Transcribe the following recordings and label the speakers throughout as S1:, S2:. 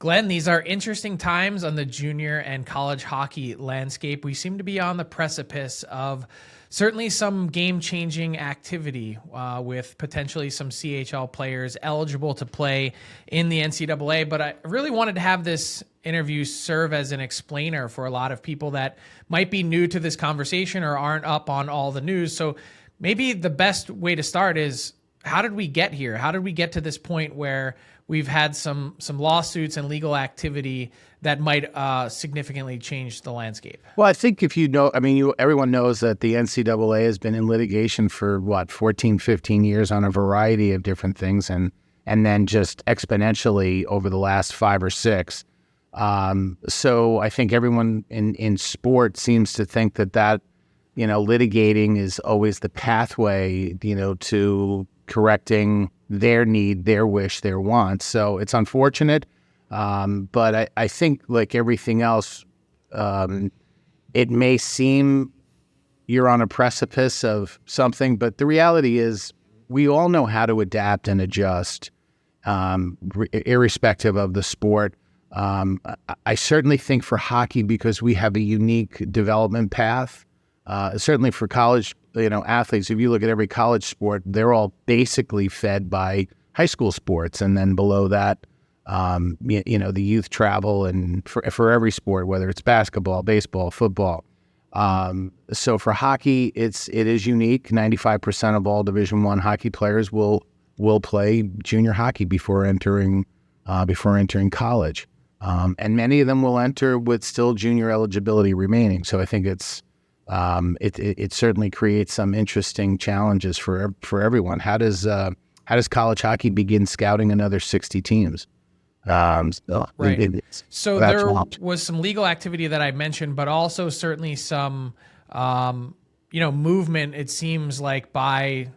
S1: Glenn, these are interesting times on the junior and college hockey landscape. We seem to be on the precipice of certainly some game-changing activity with potentially some CHL players eligible to play in the NCAA. But I really wanted to have this interview serve as an explainer for a lot of people that might be new to this conversation or aren't up on all the news. So maybe the best way to start is, how did we get here? How did we get to this point where we've had some lawsuits and legal activity that might significantly change the landscape?
S2: Well, I think if you know, everyone knows that the NCAA has been in litigation for 14, 15 years on a variety of different things, and then just exponentially over the last 5 or 6. So I think everyone in sport seems to think that litigating is always the pathway, to correcting their need, their wish, their want. So it's unfortunate, but I think, like everything else, it may seem you're on a precipice of something, but the reality is we all know how to adapt and adjust, irrespective of the sport. I certainly think for hockey, because we have a unique development path, certainly for college athletes, if you look at every college sport, they're all basically fed by high school sports. And then below that, the youth travel, and for every sport, whether it's basketball, baseball, football. So for hockey, it is unique. 95% of all Division I hockey players will play junior hockey before entering college. And many of them will enter with still junior eligibility remaining. So I think it certainly creates some interesting challenges for everyone. How does college hockey begin scouting another 60 teams?
S1: Right. So there was some legal activity that I mentioned, but also certainly some movement, it seems like, by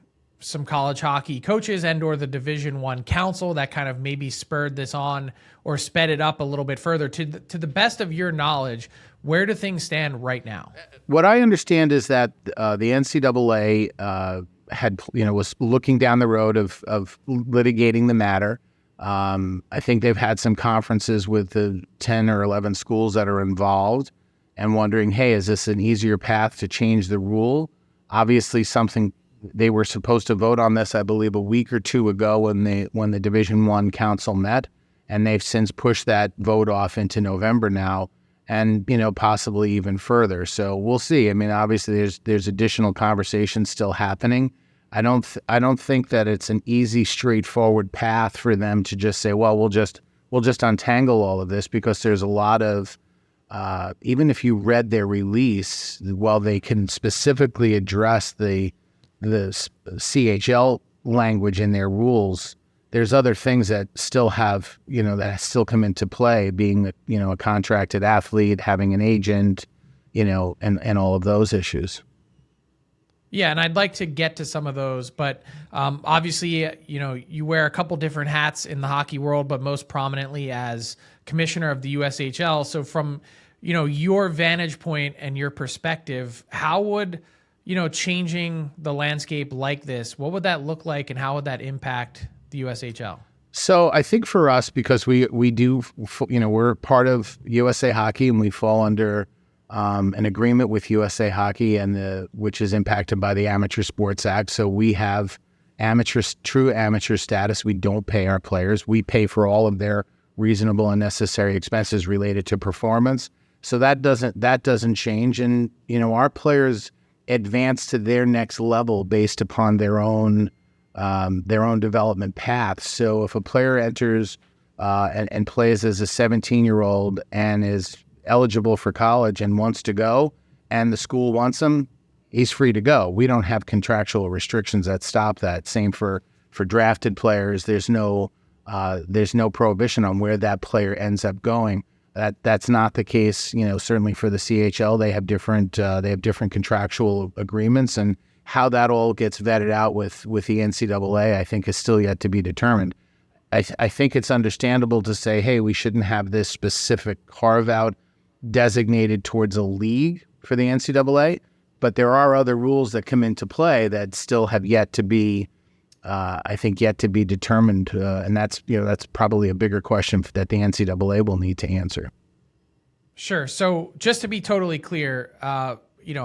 S1: some college hockey coaches and or the Division I council that kind of maybe spurred this on or sped it up a little bit further. To the best of your knowledge, where do things stand right now?
S2: What I understand is that the NCAA was looking down the road of litigating the matter. I think they've had some conferences with the 10 or 11 schools that are involved and wondering, hey, is this an easier path to change the rule? Obviously, something they were supposed to vote on this, I believe, a week or two ago when the Division I council met, and they've since pushed that vote off into November now, and possibly even further. So we'll see. Obviously, there's additional conversations still happening. I don't think that it's an easy, straightforward path for them to just say, well, we'll just untangle all of this, because there's a lot of even if you read their release, while they can specifically address the CHL language in their rules, there's other things that still have, that still come into play, being a contracted athlete, having an agent, and all of those issues.
S1: Yeah, and I'd like to get to some of those, but obviously, you wear a couple different hats in the hockey world, but most prominently as commissioner of the USHL. So from, your vantage point and your perspective, how would, changing the landscape like this, what would that look like, and how would that impact the USHL?
S2: So I think for us, because we do, we're part of USA Hockey, and we fall under an agreement with USA Hockey, which is impacted by the Amateur Sports Act. So we have true amateur status. We don't pay our players. We pay for all of their reasonable and necessary expenses related to performance. So that doesn't change. And our players advance to their next level based upon their own development path. So if a player enters and plays as a 17-year-old and is eligible for college and wants to go, and the school wants him, he's free to go. We don't have contractual restrictions that stop that. Same for drafted players. There's no prohibition on where that player ends up going. That's not the case. Certainly for the CHL, they have different contractual agreements, and how that all gets vetted out with the NCAA, I think, is still yet to be determined. I think it's understandable to say, hey, we shouldn't have this specific carve-out designated towards a league for the NCAA, but there are other rules that come into play that still have yet to be I think, yet to be determined, and that's probably a bigger question that the NCAA will need to answer.
S1: Sure. So just to be totally clear, a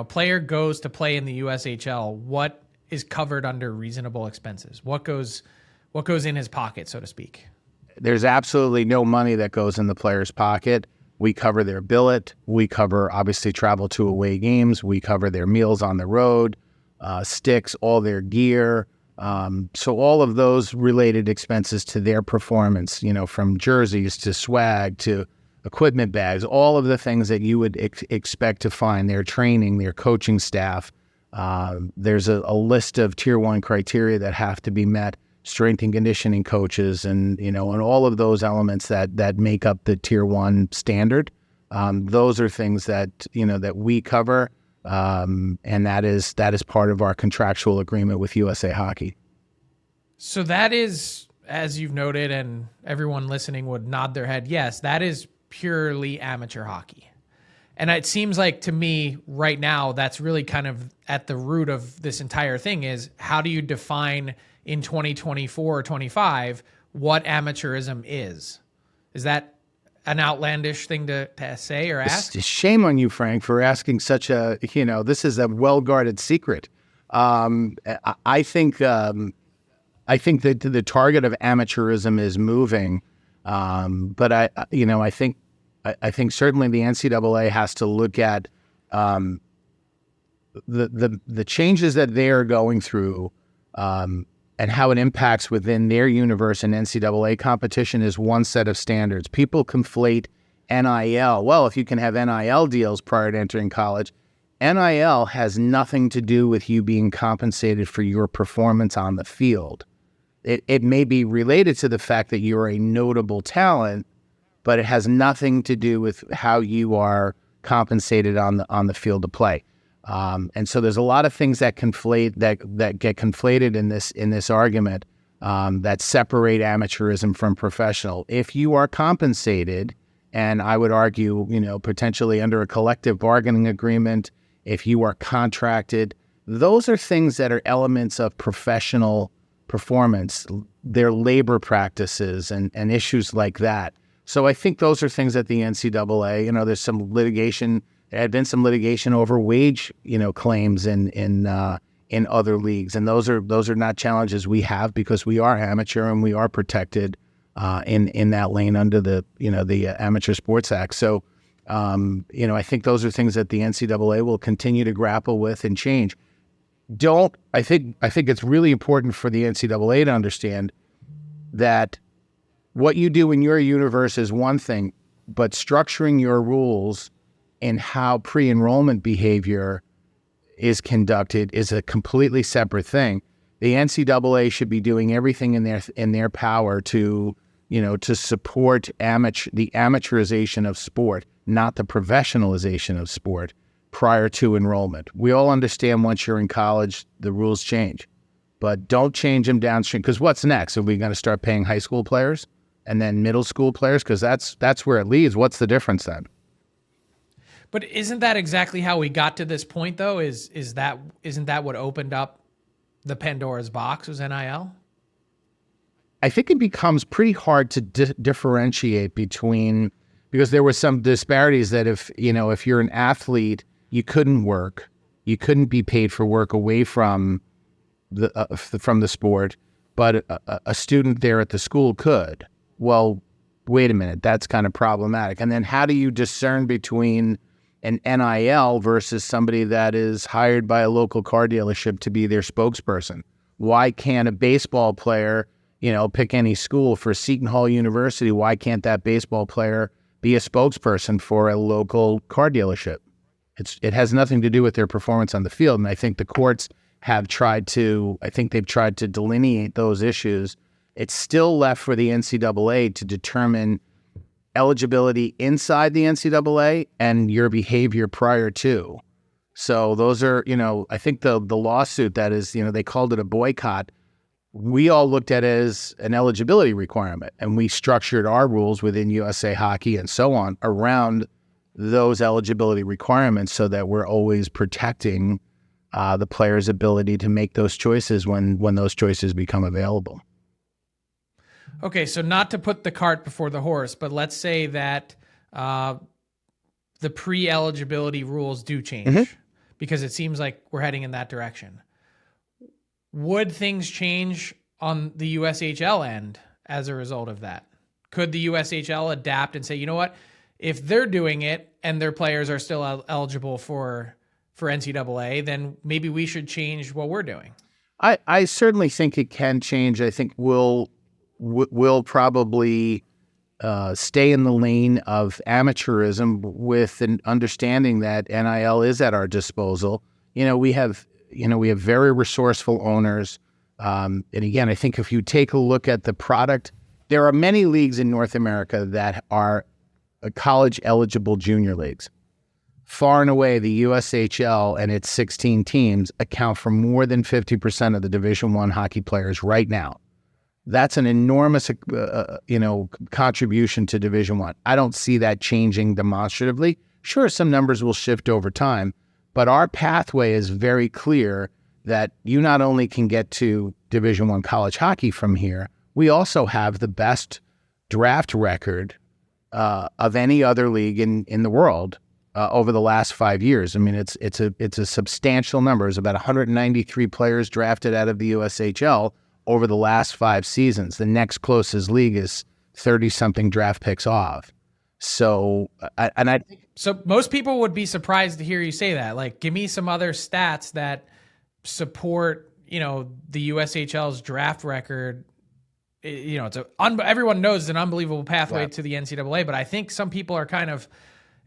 S1: player goes to play in the USHL. What is covered under reasonable expenses? What goes in his pocket, so to speak?
S2: There's absolutely no money that goes in the player's pocket. We cover their billet. We cover, obviously, travel to away games. We cover their meals on the road, sticks, all their gear. So all of those related expenses to their performance, from jerseys to swag to equipment bags, all of the things that you would expect to find, their training, their coaching staff. There's a list of Tier 1 criteria that have to be met, strength and conditioning coaches, and all of those elements that make up the Tier 1 standard. Those are things that we cover, and that is part of our contractual agreement with USA Hockey.
S1: So that is, as you've noted, and everyone listening would nod their head, yes, that is purely amateur hockey. And it seems like to me right now, that's really kind of at the root of this entire thing is how do you define in 2024 or 25 what amateurism is? Is that an outlandish thing to say or ask?
S2: Shame on you, Frank, for asking such a, this is a well-guarded secret. I think that the target of amateurism is moving. But I think certainly the NCAA has to look at the changes that they are going through, and how it impacts within their universe. And NCAA competition is one set of standards. People conflate NIL. Well, if you can have NIL deals prior to entering college, NIL has nothing to do with you being compensated for your performance on the field. It may be related to the fact that you're a notable talent, but it has nothing to do with how you are compensated on the field of play. And so there's a lot of things that get conflated in this argument that separate amateurism from professional. If you are compensated, and I would argue, potentially under a collective bargaining agreement, if you are contracted, those are things that are elements of professional performance, their labor practices and issues like that. So I think those are things that the NCAA, there's some litigation. There had been some litigation over wage, claims in other leagues, and those are not challenges we have because we are amateur and we are protected in that lane under the Amateur Sports Act. So I think those are things that the NCAA will continue to grapple with and change. I think it's really important for the NCAA to understand that what you do in your universe is one thing, but structuring your rules and how pre-enrollment behavior is conducted is a completely separate thing. The NCAA should be doing everything in their power to support the amateurization of sport, not the professionalization of sport prior to enrollment. We all understand once you're in college, the rules change, but don't change them downstream. Because what's next? Are we going to start paying high school players and then middle school players? Because that's where it leads. What's the difference then?
S1: But isn't that exactly how we got to this point, though? Isn't that what opened up the Pandora's box was NIL?
S2: I think it becomes pretty hard to differentiate between, because there were some disparities that if you're an athlete, you couldn't work, you couldn't be paid for work away from the sport, but a student there at the school could. Well, wait a minute, that's kind of problematic. And then how do you discern between an NIL versus somebody that is hired by a local car dealership to be their spokesperson? Why can't a baseball player, pick any school for Seton Hall University? Why can't that baseball player be a spokesperson for a local car dealership? It has nothing to do with their performance on the field. And I think the courts they've tried to delineate those issues. It's still left for the NCAA to determine eligibility inside the NCAA and your behavior prior to. So those are, I think the lawsuit that is, they called it a boycott. We all looked at it as an eligibility requirement, and we structured our rules within USA Hockey and so on around those eligibility requirements so that we're always protecting the player's ability to make those choices when those choices become available.
S1: Okay, so not to put the cart before the horse, but let's say that the pre-eligibility rules do change because it seems like we're heading in that direction. Would things change on the USHL end as a result of that? Could the USHL adapt and say, you know what, if they're doing it and their players are still eligible for NCAA, then maybe we should change what we're doing?
S2: I certainly think it can change. I think we'll probably stay in the lane of amateurism with an understanding that NIL is at our disposal. We have very resourceful owners. And again, I think if you take a look at the product, there are many leagues in North America that are college eligible junior leagues. Far and away, the USHL and its 16 teams account for more than 50% of the Division I hockey players right now. That's an enormous, contribution to Division I. I don't see that changing demonstratively. Sure, some numbers will shift over time, but our pathway is very clear that you not only can get to Division I college hockey from here, we also have the best draft record of any other league in the world over the last 5 years. I mean, it's a substantial number. It's about 193 players drafted out of the USHL over the last 5 seasons. The next closest league is 30-something draft picks off. So, I think...
S1: So most people would be surprised to hear you say that. Like, give me some other stats that support, the USHL's draft record. Everyone knows it's an unbelievable pathway to the NCAA, but I think some people are kind of,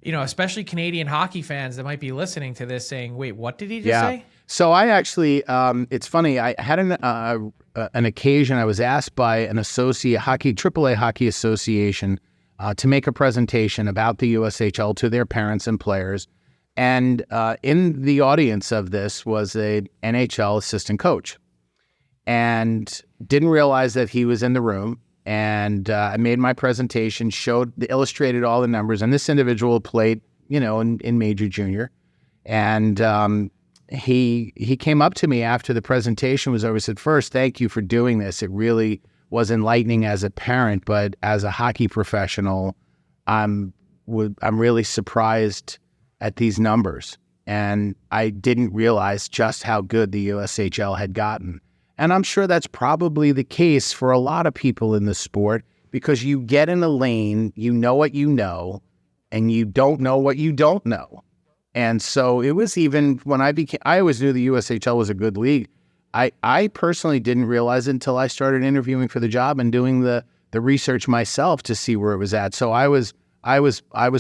S1: especially Canadian hockey fans that might be listening to this saying, wait, what did he just say?
S2: So I actually, it's funny, I had an occasion, I was asked by an AAA Hockey Association to make a presentation about the USHL to their parents and players. And in the audience of this was a NHL assistant coach. And didn't realize that he was in the room. And I made my presentation, illustrated all the numbers. And this individual played, in major junior. And he came up to me after the presentation was over, said, "First, thank you for doing this. It really was enlightening as a parent, but as a hockey professional, I'm really surprised at these numbers. And I didn't realize just how good the USHL had gotten." And I'm sure that's probably the case for a lot of people in the sport, because you get in a lane, you know what you know, and you don't know what you don't know. And so it was, even when I always knew the USHL was a good league. I personally didn't realize it until I started interviewing for the job and doing the research myself to see where it was at. So I was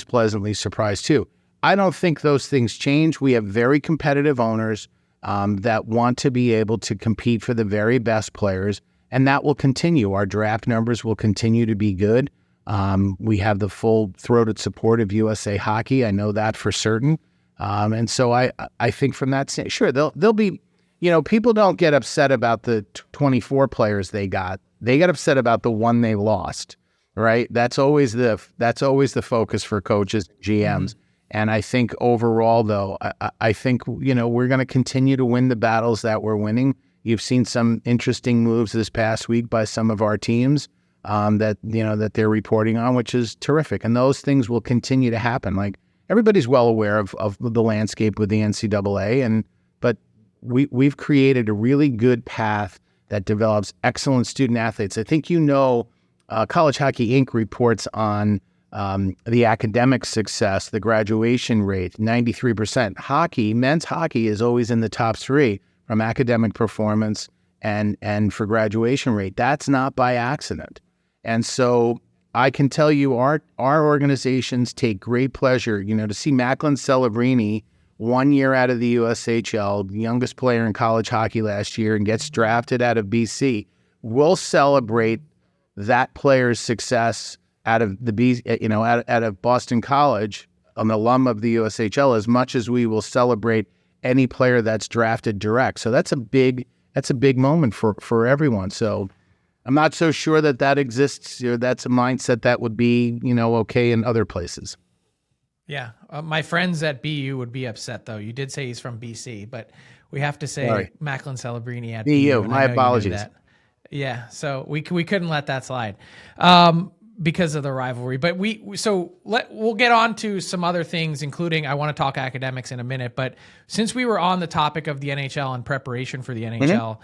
S2: pleasantly surprised too. I don't think those things change. We have very competitive owners that want to be able to compete for the very best players, and that will continue. Our draft numbers will continue to be good. We have the full-throated support of USA Hockey. I know that for certain. And so I think from that, sure, they'll be, people don't get upset about the 24 players they got. They get upset about the one they lost, right? That's always the focus for coaches, GMs. And I think overall, though, I think, we're going to continue to win the battles that we're winning. You've seen some interesting moves this past week by some of our teams that they're reporting on, which is terrific. And those things will continue to happen. Like, everybody's well aware of the landscape with the NCAA, but we've created a really good path that develops excellent student athletes. I think College Hockey Inc. reports on the academic success, the graduation rate, 93%. Men's hockey is always in the top 3 from academic performance and for graduation rate. That's not by accident. And so I can tell you our organizations take great pleasure, to see Macklin Celebrini 1 year out of the USHL, the youngest player in college hockey last year, and gets drafted out of BC. We'll celebrate that player's success out of out of Boston College, an alum of the USHL, as much as we will celebrate any player that's drafted direct. So that's a big moment for everyone. So I'm not so sure that exists, or that's a mindset that would be, okay in other places.
S1: Yeah. My friends at BU would be upset, though. You did say he's from BC, but we have to say
S2: Sorry.
S1: Macklin Celebrini at
S2: BU,
S1: BU, and I
S2: my
S1: know you knew
S2: apologies.
S1: that. Yeah, so we couldn't let that slide because of the rivalry. But we'll get on to some other things, including I want to talk academics in a minute. But since we were on the topic of the NHL and preparation for the NHL,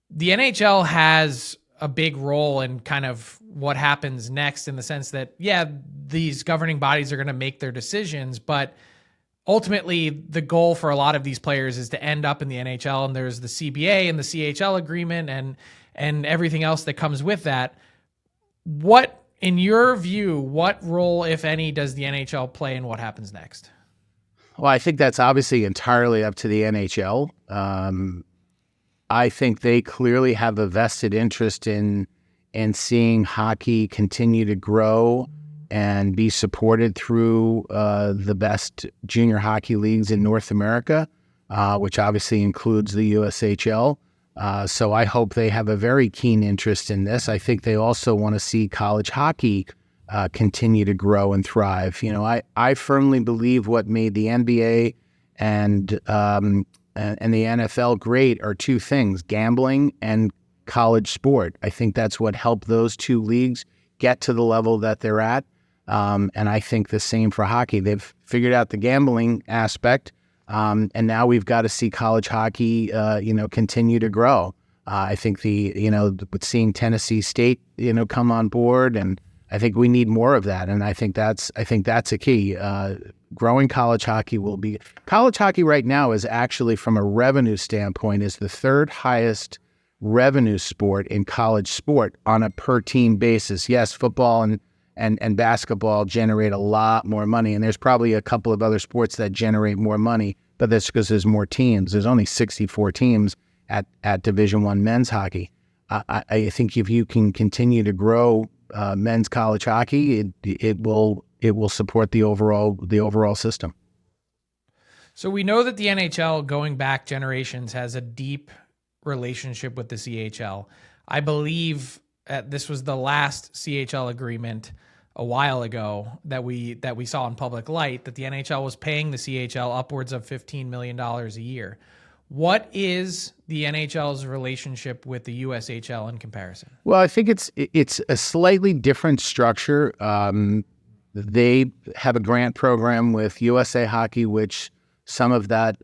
S1: the NHL has a big role in kind of what happens next, in the sense that, yeah, these governing bodies are going to make their decisions, but ultimately the goal for a lot of these players is to end up in the NHL, and there's the CBA and the CHL agreement and everything else that comes with that. What, in your view, what role, if any, does the NHL play in what happens next?
S2: Well, I think that's obviously entirely up to the NHL. I think they clearly have a vested interest in seeing hockey continue to grow and be supported through the best junior hockey leagues in North America, which obviously includes the USHL. So I hope they have a very keen interest in this. I think they also want to see college hockey continue to grow and thrive. You know, I firmly believe what made the NBA and the NFL great are two things: gambling and college sport. I think that's what helped those two leagues get to the level that they're at. And I think the same for hockey. They've figured out the gambling aspect, and now we've got to see college hockey, continue to grow. I think with seeing Tennessee State, come on board, and I think we need more of that. And I think that's a key. Growing college hockey college hockey right now is actually, from a revenue standpoint, is the third highest revenue sport in college sport on a per team basis. Yes, football and basketball generate a lot more money, and there's probably a couple of other sports that generate more money, but that's because there's more teams. There's only 64 teams at Division I men's hockey. I think if you can continue to grow men's college hockey, it will support the overall system.
S1: So we know that the NHL, going back generations, has a deep relationship with the CHL. I believe this was the last CHL agreement a while ago that we saw in public light, that the NHL was paying the CHL upwards of $15 million a year. What is the NHL's relationship with the USHL in comparison?
S2: Well, I think it's a slightly different structure. They have a grant program with USA Hockey, which some of that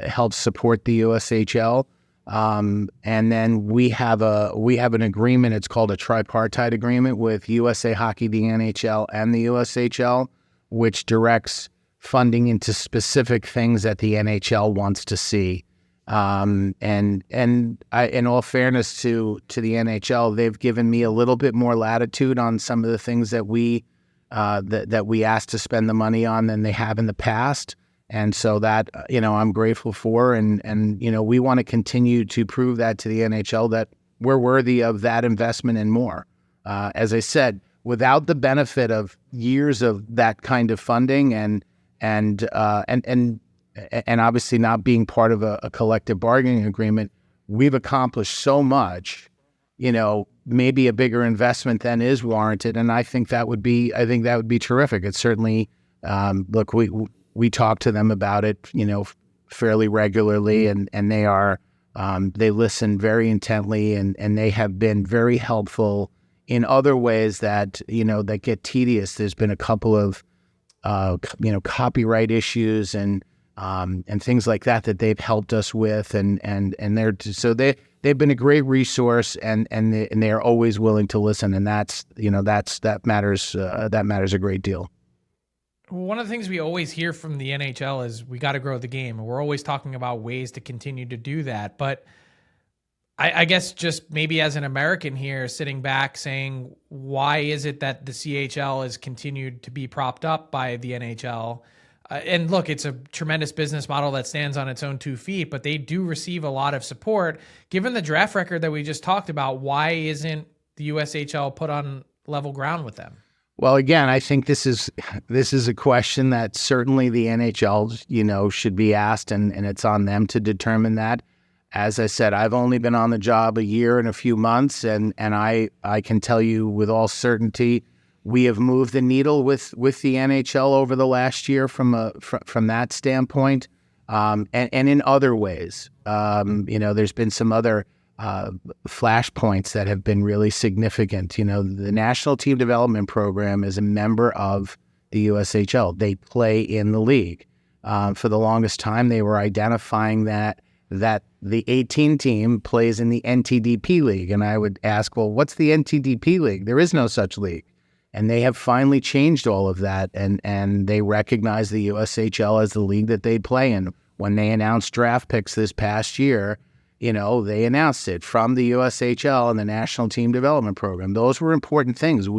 S2: helps support the USHL. And then we have an agreement. It's called a tripartite agreement with USA Hockey, the NHL, and the USHL, which directs funding into specific things that the NHL wants to see. And in all fairness to the NHL, they've given me a little bit more latitude on some of the things that we asked to spend the money on than they have in the past. And so that, I'm grateful for. And we want to continue to prove that to the NHL that we're worthy of that investment and more. As I said, without the benefit of years of that kind of funding and obviously not being part of a collective bargaining agreement, we've accomplished so much, maybe a bigger investment than is warranted. And I think that would be terrific. It's certainly, look, we talk to them about it, fairly regularly, and they listen very intently, and they have been very helpful in other ways that get tedious. There's been a couple of, copyright issues and things like that they've helped us with, and they've been a great resource, and they're always willing to listen, and that matters a great deal.
S1: One of the things we always hear from the NHL is we got to grow the game, and we're always talking about ways to continue to do that. But I guess just maybe as an American here, sitting back saying, why is it that the CHL has continued to be propped up by the NHL? And look, it's a tremendous business model that stands on its own 2 feet, but they do receive a lot of support. Given the draft record that we just talked about, why isn't the USHL put on level ground with them?
S2: Well, again, I think this is a question that certainly the NHL, should be asked, and it's on them to determine that. As I said, I've only been on the job a year and a few months, and I can tell you with all certainty, We have moved the needle with the NHL over the last year from that standpoint, and in other ways. There's been some other flashpoints that have been really significant. The National Team Development Program is a member of the USHL. They play in the league. For the longest time, they were identifying that the 18 team plays in the NTDP league. And I would ask, well, what's the NTDP league? There is no such league. And they have finally changed all of that, and they recognize the USHL as the league that they play in. When they announced draft picks this past year, they announced it from the USHL and the National Team Development Program. Those were important things.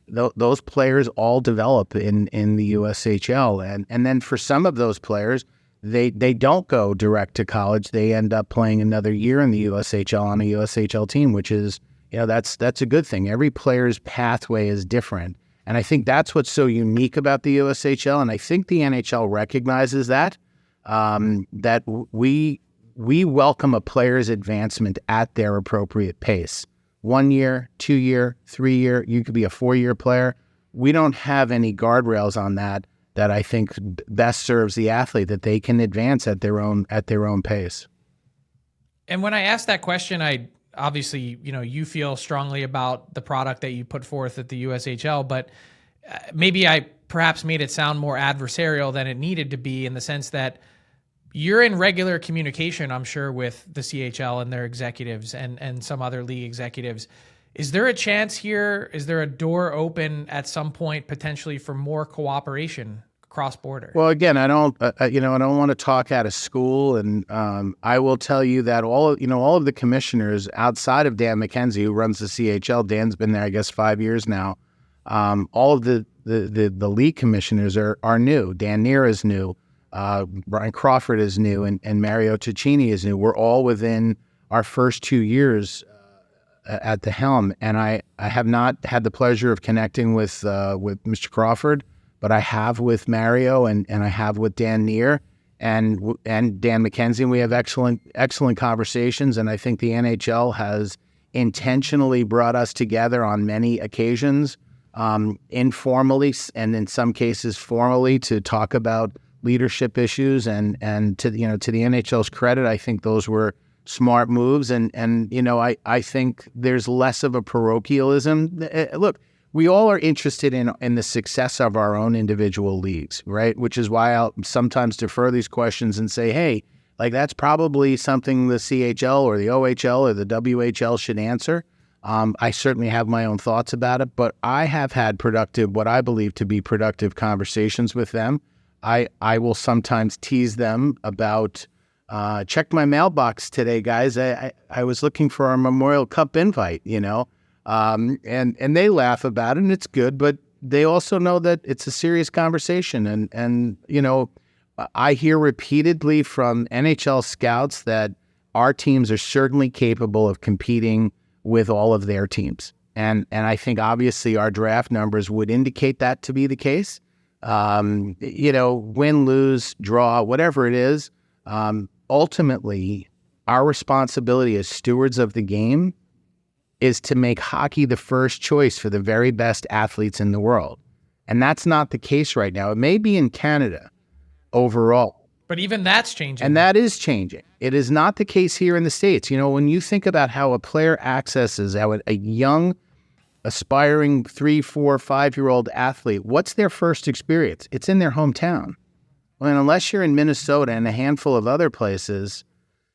S2: Those players all develop in the USHL. And then for some of those players, they don't go direct to college. They end up playing another year in the USHL on a USHL team, which is, that's a good thing. Every player's pathway is different. And I think that's what's so unique about the USHL. And I think the NHL recognizes that we welcome a player's advancement at their appropriate pace. 1 year, 2 year, 3 year, you could be a 4-year player. We don't have any guardrails on that I think best serves the athlete, that they can advance at their own pace.
S1: And when I asked that question, I obviously, you feel strongly about the product that you put forth at the USHL, but maybe I perhaps made it sound more adversarial than it needed to be, in the sense that you're in regular communication, I'm sure, with the CHL and their executives and some other league executives. Is there a chance here? Is there a door open at some point potentially for more cooperation cross-border?
S2: Well, again, I don't want to talk out of school, and I will tell you that all of the commissioners outside of Dan McKenzie, who runs the CHL, Dan's been there, I guess, 5 years now. All of the league commissioners are new. Dan Neer is new. Brian Crawford is new, and Mario Ticini is new. We're all within our first 2 years at the helm, and I have not had the pleasure of connecting with Mr. Crawford, but I have with Mario and I have with Dan Neer and Dan McKenzie, and we have excellent conversations. And I think the NHL has intentionally brought us together on many occasions, informally and in some cases formally, to talk about leadership issues. And to the NHL's credit, I think those were smart moves. And I think there's less of a parochialism. Look, we all are interested in the success of our own individual leagues, right? Which is why I'll sometimes defer these questions and say, hey, like, that's probably something the CHL or the OHL or the WHL should answer. I certainly have my own thoughts about it, but I have had what I believe to be productive conversations with them. I will sometimes tease them about, check my mailbox today, guys. I was looking for our Memorial Cup invite, and they laugh about it, and it's good, but they also know that it's a serious conversation. And I hear repeatedly from NHL scouts that our teams are certainly capable of competing with all of their teams. And I think obviously our draft numbers would indicate that to be the case. Win, lose, draw, whatever it is, ultimately our responsibility as stewards of the game is to make hockey the first choice for the very best athletes in the world. And that's not the case right now. It may be in Canada overall.
S1: But even that's changing.
S2: And that is changing. It is not the case here in the States. When you think about how a player accesses, how a young, aspiring 3, 4, 5-year-old athlete, what's their first experience? It's in their hometown. Well, and unless you're in Minnesota and a handful of other places,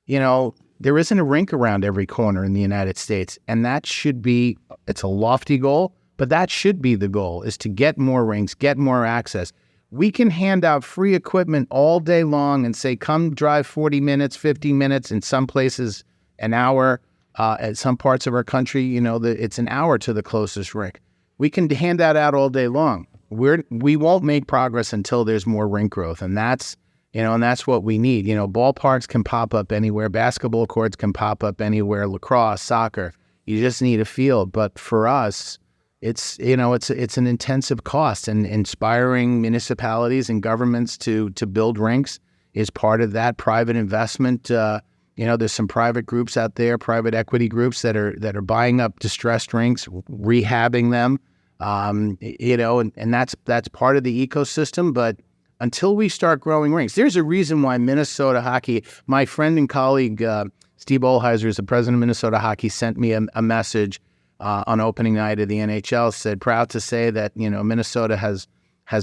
S2: there isn't a rink around every corner in the United States. And that should be, it's a lofty goal, but that should be the goal, is to get more rinks, get more access. We can hand out free equipment all day long and say, come drive 40 minutes, 50 minutes, in some places an hour. At some parts of our country, it's an hour to the closest rink. We can hand that out all day long. We won't make progress until there's more rink growth. And that's what we need. Ballparks can pop up anywhere. Basketball courts can pop up anywhere. Lacrosse, soccer. You just need a field. But for us, it's an intensive cost, and inspiring municipalities and governments to build rinks is part of that. Private investment. There's some private groups out there, private equity groups that are buying up distressed rinks, rehabbing them. And that's part of the ecosystem. But until we start growing rinks, there's a reason why Minnesota hockey, my friend and colleague, Steve Olheiser, is the president of Minnesota hockey, sent me a message on opening night of the NHL, said, proud to say that, Minnesota has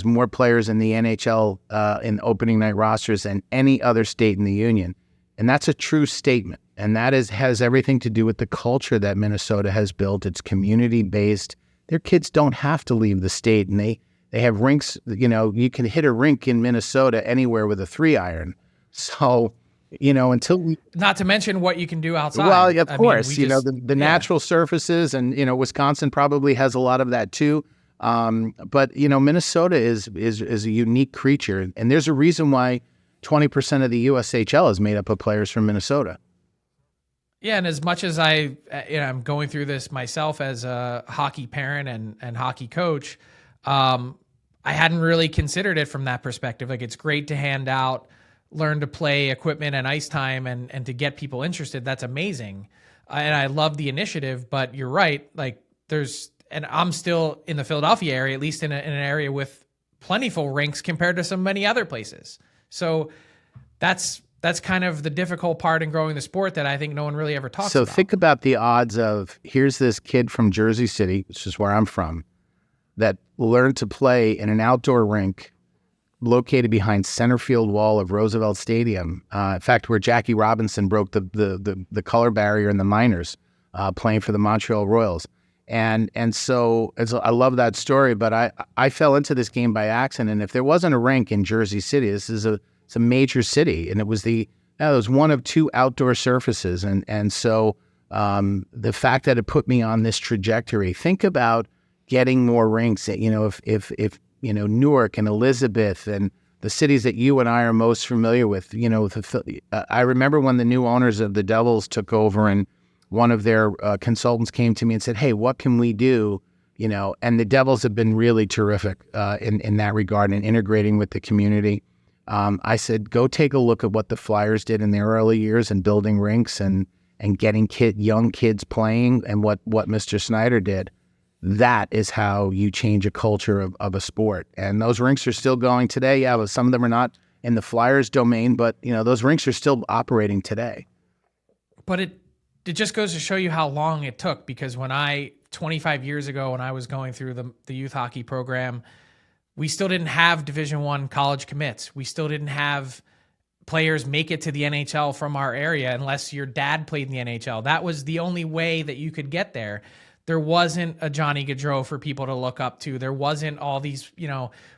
S2: more players in the NHL in opening night rosters than any other state in the union. And that's a true statement. And that has everything to do with the culture that Minnesota has built. It's community-based. Their kids don't have to leave the state, and they have rinks. You can hit a rink in Minnesota anywhere with a 3-iron. So, until we...
S1: Not to mention what you can do outside.
S2: Well, of course,
S1: the
S2: natural surfaces, and, Wisconsin probably has a lot of that too. But Minnesota is a unique creature, and there's a reason why 20% of the USHL is made up of players from Minnesota.
S1: Yeah, and as much as I'm going through this myself as a hockey parent and hockey coach, I hadn't really considered it from that perspective. Like, it's great to hand out learn to play equipment and ice time and to get people interested. That's amazing, and I love the initiative. But you're right, like and I'm still in the Philadelphia area, at least in an area with plentiful rinks compared to so many other places. So that's kind of the difficult part in growing the sport that I think no one really ever talks about.
S2: So think about the odds of, here's this kid from Jersey City, which is where I'm from, that learned to play in an outdoor rink located behind center field wall of Roosevelt Stadium. In fact, where Jackie Robinson broke the color barrier in the minors, playing for the Montreal Royals. And so I love that story, but I fell into this game by accident. And if there wasn't a rink in Jersey City, it's a major city, and it was one of two outdoor surfaces. And so the fact that it put me on this trajectory, think about getting more rinks. If Newark and Elizabeth and the cities that you and I are most familiar with, I remember when the new owners of the Devils took over, and one of their consultants came to me and said, "Hey, what can we do?" And the Devils have been really terrific in that regard and integrating with the community. I said, go take a look at what the Flyers did in their early years in building rinks and getting young kids playing, and what Mr. Snyder did. That is how you change a culture of a sport. And those rinks are still going today. Yeah, but some of them are not in the Flyers domain, but those rinks are still operating today.
S1: But it just goes to show you how long it took, because 25 years ago, when I was going through the youth hockey program, we still didn't have Division I college commits. We still didn't have players make it to the NHL from our area unless your dad played in the NHL. That was the only way that you could get there. There wasn't a Johnny Gaudreau for people to look up to. There wasn't all these,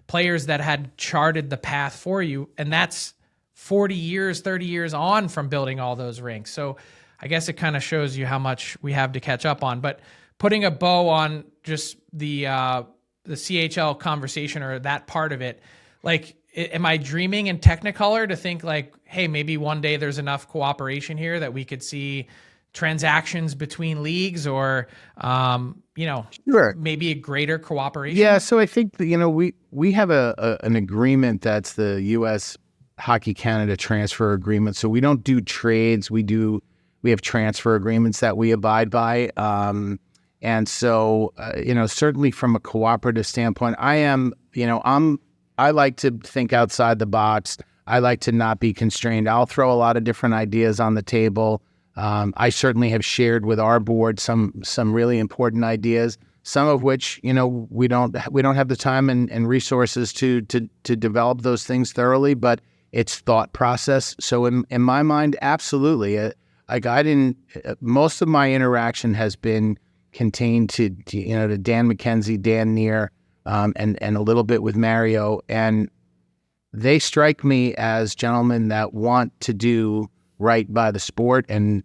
S1: players that had charted the path for you. And that's 40 years, 30 years on from building all those rinks. So I guess it kind of shows you how much we have to catch up on. But putting a bow on just the CHL conversation, or that part of it, like, am I dreaming in Technicolor to think like, hey, maybe one day there's enough cooperation here that we could see transactions between leagues, or
S2: Sure.
S1: maybe a greater cooperation?
S2: Yeah, so I think we have an agreement that's the U.S. Hockey Canada transfer agreement. So we don't do trades. We have transfer agreements that we abide by. And so, certainly from a cooperative standpoint, I like to think outside the box. I like to not be constrained. I'll throw a lot of different ideas on the table. I certainly have shared with our board some really important ideas, some of which, we don't have the time and resources to develop those things thoroughly, but it's thought process. So in my mind, absolutely. Most of my interaction has been contained to Dan McKenzie, Dan Neer, and a little bit with Mario. And they strike me as gentlemen that want to do right by the sport and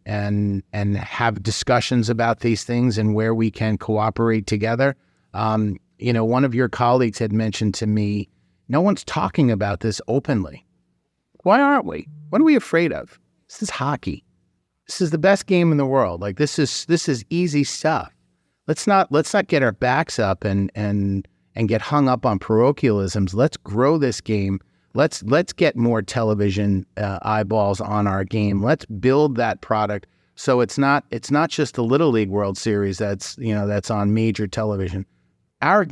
S2: have discussions about these things and where we can cooperate together. One of your colleagues had mentioned to me, no one's talking about this openly. Why aren't we? What are we afraid of? This is hockey. This is the best game in the world. Like, this is easy stuff. Let's not get our backs up and get hung up on parochialisms. Let's grow this game. Let's get more television eyeballs on our game. Let's build that product so it's not just the Little League World Series that's on major television. our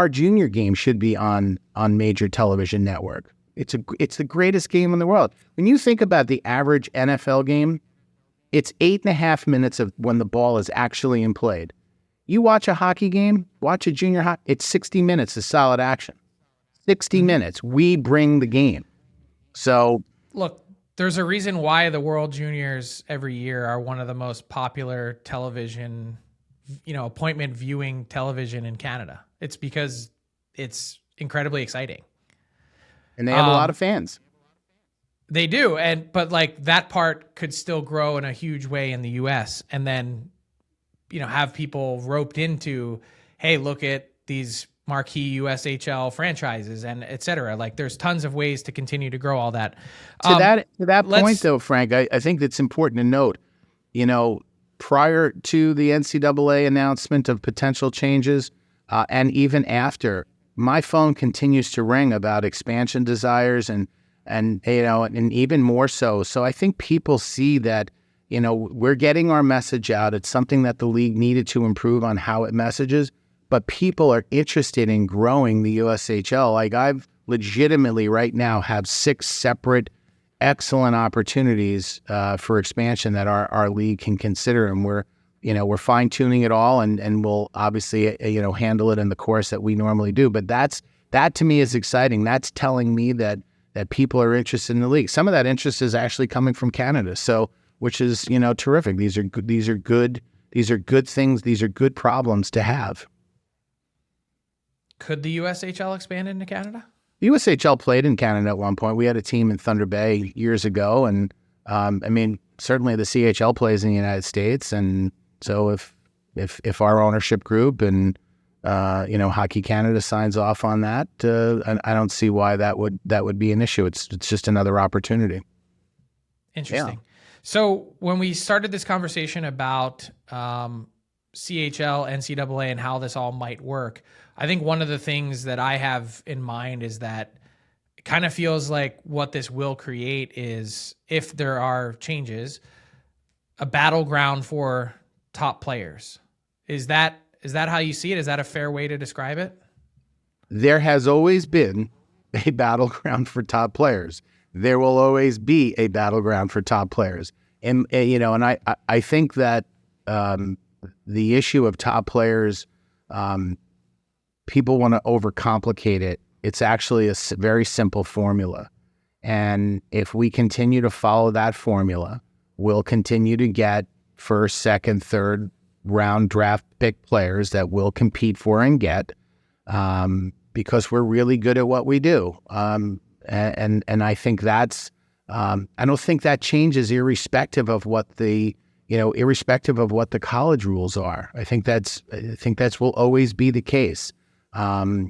S2: junior game should be on major television network. It's the greatest game in the world. When you think about the average NFL game, it's 8.5 minutes of when the ball is actually in played. You watch a hockey game, watch a junior hockey, it's 60 minutes of solid action. 60 minutes. We bring the game. So
S1: look, there's a reason why the World Juniors every year are one of the most popular television, appointment viewing television in Canada. It's because it's incredibly exciting.
S2: And they have a lot of fans.
S1: They do. But like that part could still grow in a huge way in the US, and then, have people roped into, hey, look at these marquee USHL franchises and et cetera. Like there's tons of ways to continue to grow all that.
S2: To that point though, Frank, I think it's important to note, prior to the NCAA announcement of potential changes, and even after, my phone continues to ring about expansion desires and even more so. So I think people see that, we're getting our message out. It's something that the league needed to improve on how it messages, but people are interested in growing the USHL. Like I've legitimately right now have 6 separate excellent opportunities for expansion that our league can consider. And we're fine tuning it all and we'll obviously, handle it in the course that we normally do. But that to me is exciting. That's telling me that people are interested in the league. Some of that interest is actually coming from Canada. So, which is, terrific. These are good things. These are good problems to have.
S1: Could the USHL expand into Canada?
S2: The USHL played in Canada at one point. We had a team in Thunder Bay years ago. And certainly the CHL plays in the United States. And so if our ownership group and, Hockey Canada signs off on that, I don't see why that would be an issue. It's just another opportunity.
S1: Interesting. Yeah. So when we started this conversation about CHL, NCAA, and how this all might work, I think one of the things that I have in mind is that it kind of feels like what this will create is, if there are changes, a battleground for top players. Is that how you see it? Is that a fair way to describe it?
S2: There has always been a battleground for top players. There will always be a battleground for top players. And I think that the issue of top players, people want to overcomplicate it. It's actually a very simple formula. And if we continue to follow that formula, we'll continue to get first, second, third round draft pick players that we'll compete for and get, because we're really good at what we do. And I think that's, I don't think that changes irrespective of what the college rules are. I think that's will always be the case. Our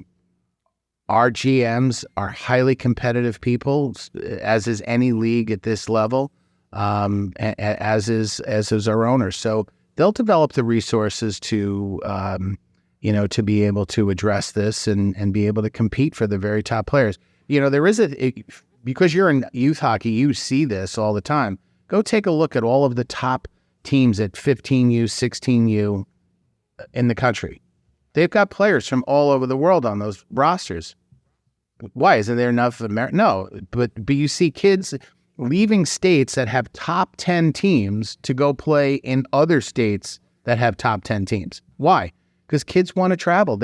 S2: GMs are highly competitive people, as is any league at this level, as is our owners. So they'll develop the resources to be able to address this and be able to compete for the very top players. There is because you're in youth hockey, you see this all the time. Go take a look at all of the top teams at 15U, 16U in the country. They've got players from all over the world on those rosters. Why? Isn't there enough No, but you see kids leaving states that have top 10 teams to go play in other states that have top 10 teams. Why? Because kids want to travel.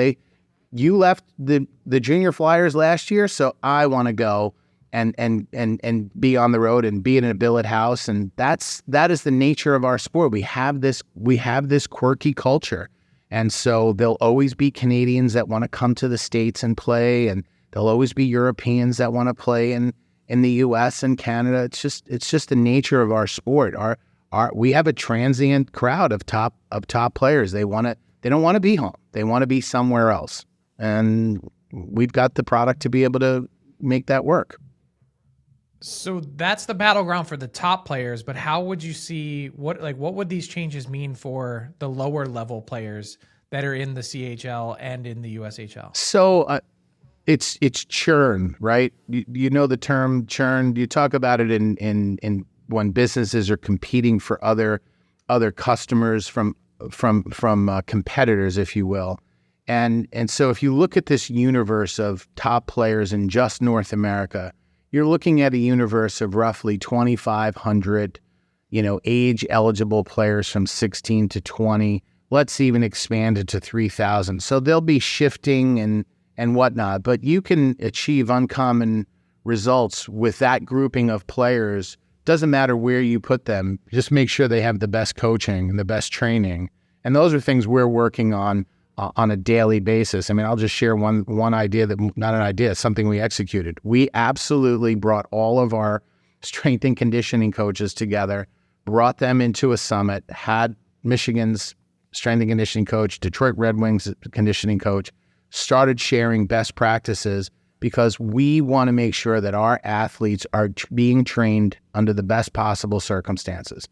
S2: You left the junior Flyers last year, so I want to go and be on the road and be in a billet house, and that is the nature of our sport. We have this quirky culture, and so there'll always be Canadians that want to come to the States and play, and there'll always be Europeans that want to play in the U.S. and Canada. It's just the nature of our sport. We have a transient crowd of top players. They don't want to be home. They want to be somewhere else. And we've got the product to be able to make that work.
S1: So that's the battleground for the top players, but how would you see what would these changes mean for the lower level players that are in the CHL and in the USHL?
S2: So it's churn, right? You know the term churn. You talk about it in when businesses are competing for other customers from competitors, if you will. And so if you look at this universe of top players in just North America, you're looking at a universe of roughly 2,500, age eligible players from 16 to 20. Let's even expand it to 3,000. So they'll be shifting and whatnot, but you can achieve uncommon results with that grouping of players. Doesn't matter where you put them, just make sure they have the best coaching and the best training. And those are things we're working on a daily basis. I mean, I'll just share one idea not an idea, something we executed. We absolutely brought all of our strength and conditioning coaches together, brought them into a summit, had Michigan's strength and conditioning coach, Detroit Red Wings conditioning coach, started sharing best practices because we want to make sure that our athletes are being trained under the best possible circumstances.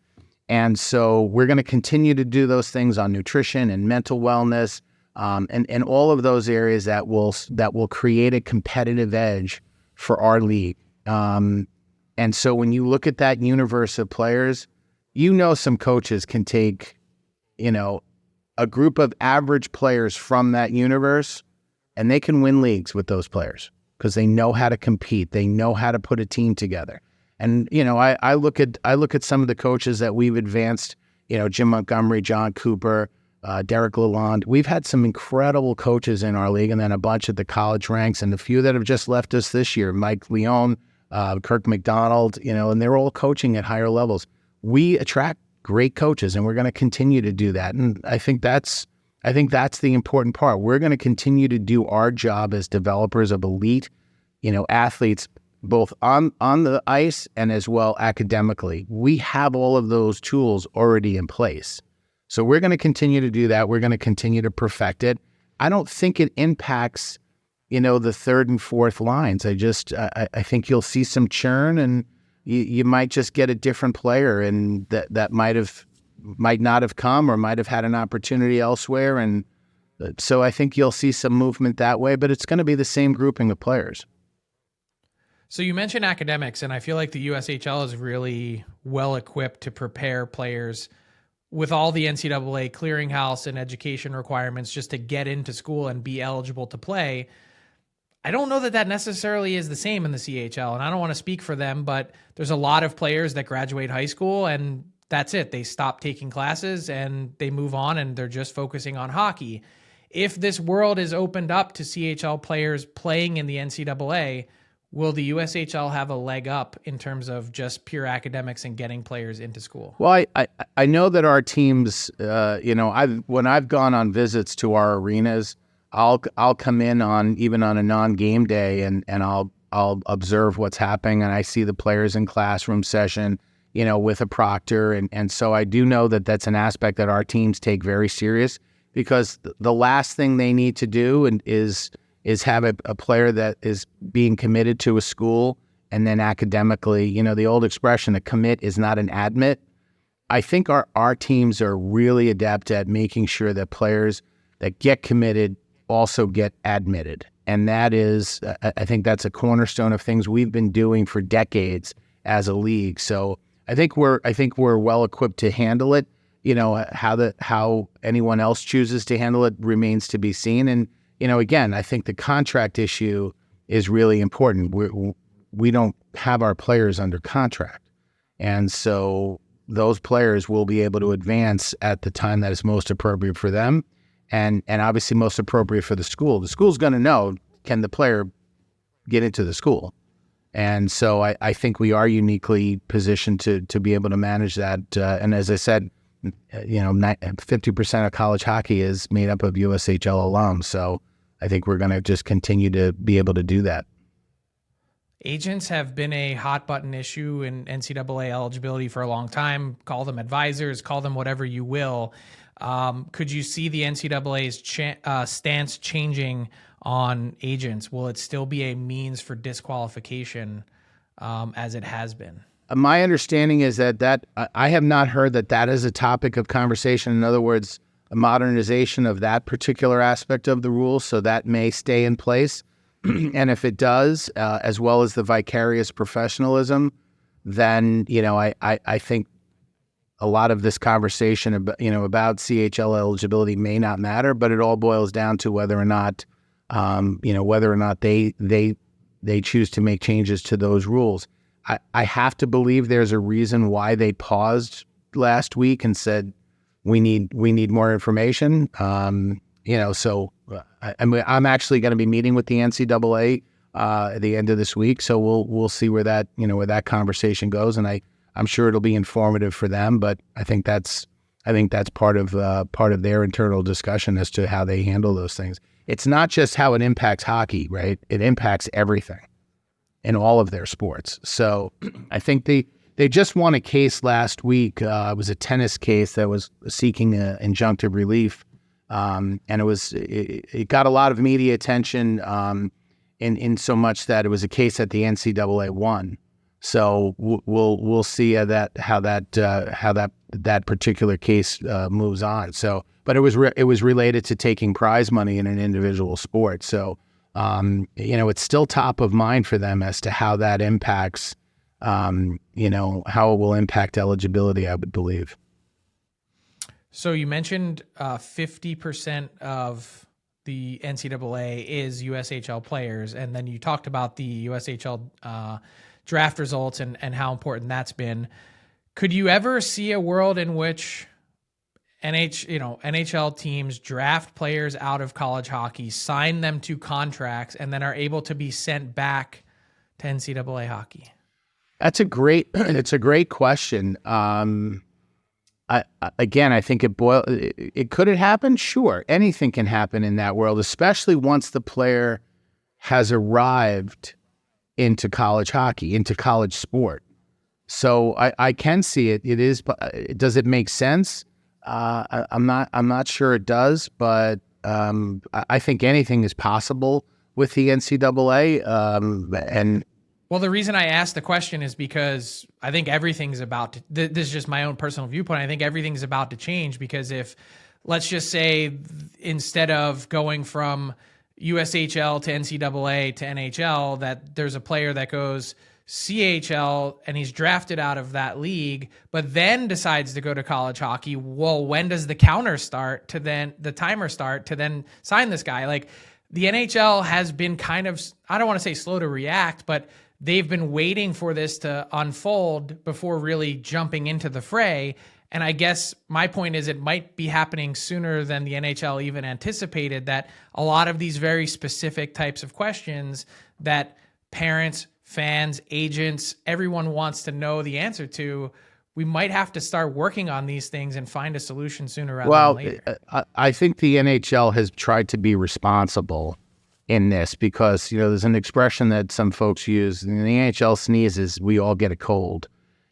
S2: And so we're going to continue to do those things on nutrition and mental wellness, and all of those areas that will create a competitive edge for our league. And so when you look at that universe of players, some coaches can take, a group of average players from that universe, and they can win leagues with those players because they know how to compete. They know how to put a team together. And, I look at some of the coaches that we've advanced, Jim Montgomery, John Cooper, Derek Lalonde. We've had some incredible coaches in our league, and then a bunch at the college ranks, and a few that have just left us this year, Mike Leone, Kirk McDonald, and they're all coaching at higher levels. We attract great coaches, and we're going to continue to do that. And I think that's the important part. We're going to continue to do our job as developers of elite, athletes, both on the ice and as well academically. We have all of those tools already in place. So we're going to continue to do that. We're going to continue to perfect it. I don't think it impacts, the third and fourth lines. I think you'll see some churn, and you might just get a different player, and that might not have come or might have had an opportunity elsewhere. And so I think you'll see some movement that way, but it's going to be the same grouping of players.
S1: So you mentioned academics, and I feel like the USHL is really well equipped to prepare players with all the NCAA clearinghouse and education requirements just to get into school and be eligible to play. I don't know that necessarily is the same in the CHL, and I don't want to speak for them, but there's a lot of players that graduate high school and that's it. They stop taking classes and they move on and they're just focusing on hockey. If this world is opened up to CHL players playing in the NCAA, will the USHL have a leg up in terms of just pure academics and getting players into school? Well,
S2: I know that our teams, when I've gone on visits to our arenas, I'll come in even on a non-game day and I'll observe what's happening, and I see the players in classroom session, with a proctor, and so I do know that that's an aspect that our teams take very serious, because the last thing they need to do is have a player that is being committed to a school and then academically, the old expression, a commit is not an admit. I think our teams are really adept at making sure that players that get committed also get admitted. And that is, I think that's a cornerstone of things we've been doing for decades as a league. So I think we're well equipped to handle it. How anyone else chooses to handle it remains to be seen. And, again, I think the contract issue is really important. We don't have our players under contract. And so those players will be able to advance at the time that is most appropriate for them, and obviously most appropriate for the school. The school's going to know, can the player get into the school? And so I think we are uniquely positioned to be able to manage that. And as I said, 50% of college hockey is made up of USHL alums. So I think we're going to just continue to be able to do that.
S1: Agents have been a hot button issue in NCAA eligibility for a long time. Call them advisors, call them whatever you will. Could you see the NCAA's stance changing on agents? Will it still be a means for disqualification as it has been?
S2: My understanding is that I have not heard that is a topic of conversation. In other words, a modernization of that particular aspect of the rules, so that may stay in place. And if it does, as well as the vicarious professionalism, then I think a lot of this conversation about, about CHL eligibility may not matter, but it all boils down to whether or not, they choose to make changes to those rules. I have to believe there's a reason why they paused last week and said, we need more information. So I'm actually going to be meeting with the NCAA at the end of this week. So we'll see where that conversation goes. And I'm sure it'll be informative for them, but I think that's part of their internal discussion as to how they handle those things. It's not just how it impacts hockey, right? It impacts everything in all of their sports. So I think they just won a case last week. It was a tennis case that was seeking injunctive relief. And it got a lot of media attention in so much that it was a case that the NCAA won. So we'll see how that particular case moves on. So, but it was related to taking prize money in an individual sport. So it's still top of mind for them as to how that impacts how it will impact eligibility, I would believe.
S1: So you mentioned 50% of the NCAA is USHL players, and then you talked about the USHL draft results and how important that's been. Could you ever see a world in which NHL teams draft players out of college hockey, sign them to contracts, and then are able to be sent back to NCAA hockey?
S2: It's a great question. I think could it happen? Sure. Anything can happen in that world, especially once the player has arrived into college hockey, into college sport. So I can see it. It is. Does it make sense? I'm not sure it does, but I think anything is possible with the NCAA.
S1: Well, the reason I asked the question is because I think everything's about to, this is just my own personal viewpoint. I think everything's about to change because if, let's just say, instead of going from USHL to NCAA to NHL, that there's a player that goes CHL and he's drafted out of that league, but then decides to go to college hockey. Well, when does the timer start to then sign this guy? Like, the NHL has been kind of, I don't want to say slow to react, but they've been waiting for this to unfold before really jumping into the fray. And I guess my point is it might be happening sooner than the NHL even anticipated, that a lot of these very specific types of questions that parents, fans, agents, everyone wants to know the answer to, we might have to start working on these things and find a solution sooner rather than later.
S2: I think the NHL has tried to be responsible in this because, there's an expression that some folks use, and the NHL sneezes, we all get a cold.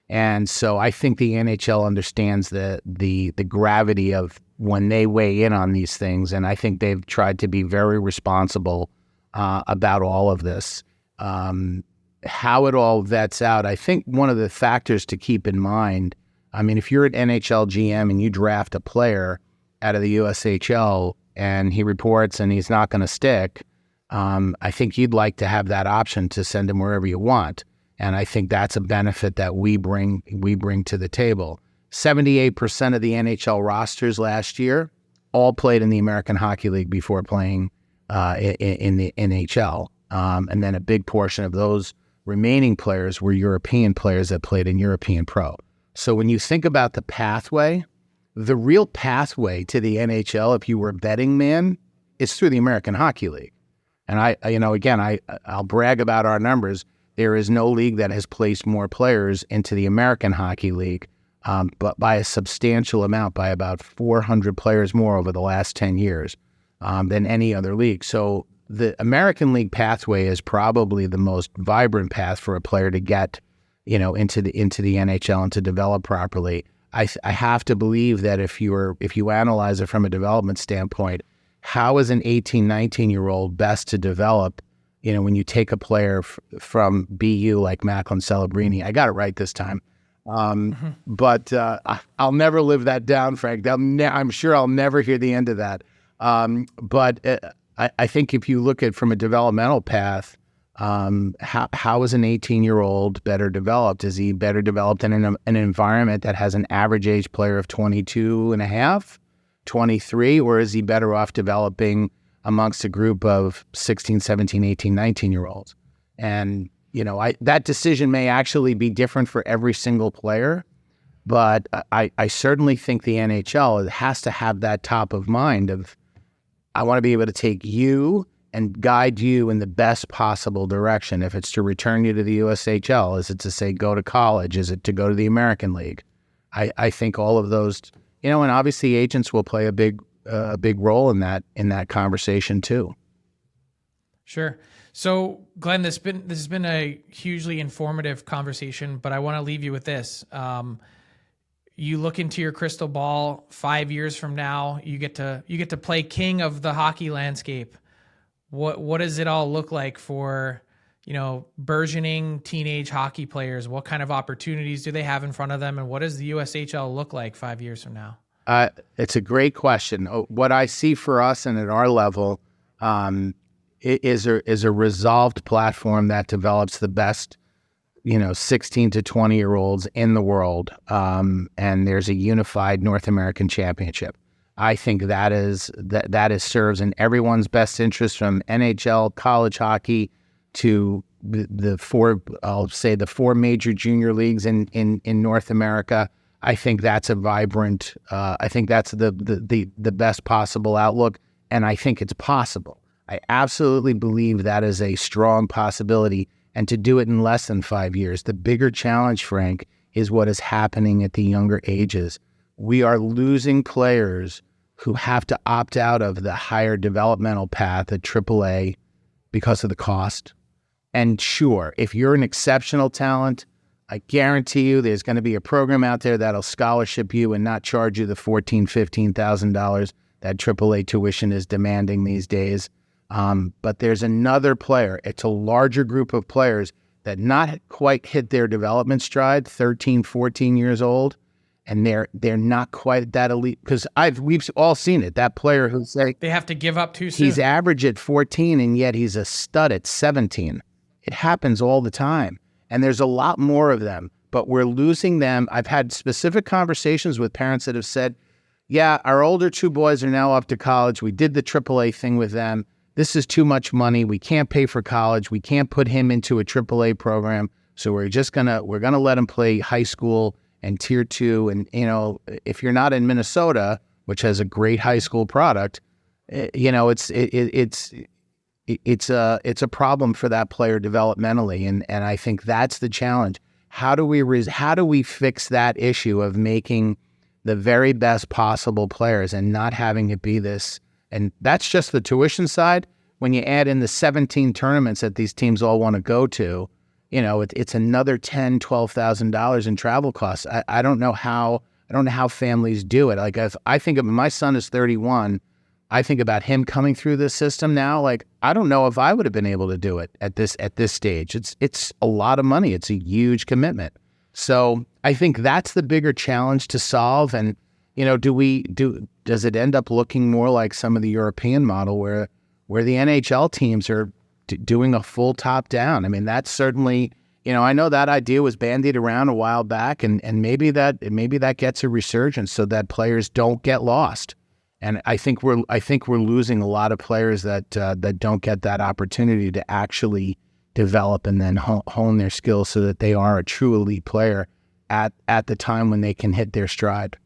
S2: And so I think the NHL understands the gravity of when they weigh in on these things. And I think they've tried to be very responsible about all of this. How it all vets out, I think one of the factors to keep in mind, if you're an NHL GM and you draft a player out of the USHL and he reports and he's not going to stick, I think you'd like to have that option to send him wherever you want. And I think that's a benefit that we bring to the table. 78% of the NHL rosters last year all played in the American Hockey League before playing in the NHL. And then a big portion of those remaining players were European players that played in European Pro. So when you think about the pathway, the real pathway to the NHL, if you were a betting man, is through the American Hockey League. And I'll brag about our numbers. There is no league that has placed more players into the American Hockey League, but by a substantial amount, by about 400 players more over the last 10 years than any other league. So the American League pathway is probably the most vibrant path for a player to get, into the NHL and to develop properly. I have to believe that if you analyze it from a development standpoint, how is an 18, 19-year-old best to develop? When you take a player from BU like Macklin Celebrini, I got it right this time. But I'll never live that down, Frank. I'm sure I'll never hear the end of that. But I think if you look at from a developmental path, How is an 18-year-old better developed? Is he better developed in an environment that has an average age player of 22 and a half, 23, or is he better off developing amongst a group of 16, 17, 18, 19-year-olds? And, that decision may actually be different for every single player, but I certainly think the NHL has to have that top of mind of, I want to be able to take you and guide you in the best possible direction. If it's to return you to the USHL, is it to say go to college? Is it to go to the American League? I think all of those, and obviously agents will play a big role in that conversation too.
S1: Sure. So, Glenn, this has been a hugely informative conversation, but I want to leave you with this. You look into your crystal ball 5 years from now, you get to play king of the hockey landscape. What does it all look like for, burgeoning teenage hockey players? What kind of opportunities do they have in front of them? And what does the USHL look like 5 years from now?
S2: It's a great question. What I see for us and at our level is a resolved platform that develops the best 16 to 20-year-olds in the world, and there's a unified North American championship. I think that serves in everyone's best interest, from NHL, college hockey, to the four major junior leagues in North America. I think that's a vibrant. I think that's the best possible outlook, and I think it's possible. I absolutely believe that is a strong possibility. And to do it in less than 5 years. The bigger challenge, Frank, is what is happening at the younger ages. We are losing players who have to opt out of the higher developmental path at AAA because of the cost. And sure, if you're an exceptional talent, I guarantee you there's going to be a program out there that'll scholarship you and not charge you the $14,000, $15,000 that AAA tuition is demanding these days. But there's another player. It's a larger group of players that not quite hit their development stride, 13, 14 years old, and they're not quite that elite. Because we've all seen it. That player who's like,
S1: they have to give up too soon.
S2: He's average at 14, and yet he's a stud at 17. It happens all the time, and there's a lot more of them. But we're losing them. I've had specific conversations with parents that have said, "Yeah, our older two boys are now up to college. We did the AAA thing with them. This is too much money. We can't pay for college. We can't put him into a AAA program. So we're gonna let him play high school and tier 2. And if you're not in Minnesota, which has a great high school product, it's a problem for that player developmentally. And I think that's the challenge. How do we fix that issue of making the very best possible players and not having it be this? And that's just the tuition side. When you add in the 17 tournaments that these teams all want to go to, it's another $10,000, $12,000 in travel costs. I don't know how families do it. Like, if I think of my son is 31, I think about him coming through this system now. Like, I don't know if I would have been able to do it at this stage. It's a lot of money. It's a huge commitment. So I think that's the bigger challenge to solve. And does it end up looking more like some of the European model where the NHL teams are doing a full top down? I mean, that's certainly, I know that idea was bandied around a while back, and maybe that gets a resurgence so that players don't get lost. And I think we're losing a lot of players that don't get that opportunity to actually develop and then hone their skills so that they are a true elite player at the time when they can hit their stride.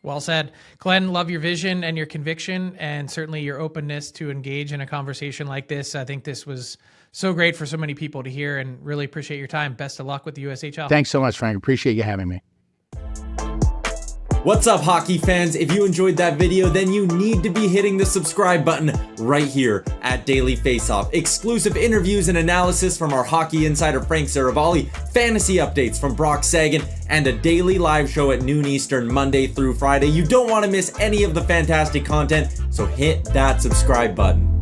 S1: Well said. Glenn, love your vision and your conviction, and certainly your openness to engage in a conversation like this. I think this was so great for so many people to hear, and really appreciate your time. Best of luck with the USHL.
S2: Thanks so much, Frank. Appreciate you having me.
S3: What's up, hockey fans? If you enjoyed that video, then you need to be hitting the subscribe button right here at Daily Faceoff. Exclusive interviews and analysis from our hockey insider Frank Seravalli, fantasy updates from Brock Sagan, and a daily live show at noon Eastern, Monday through Friday. You don't want to miss any of the fantastic content, so hit that subscribe button.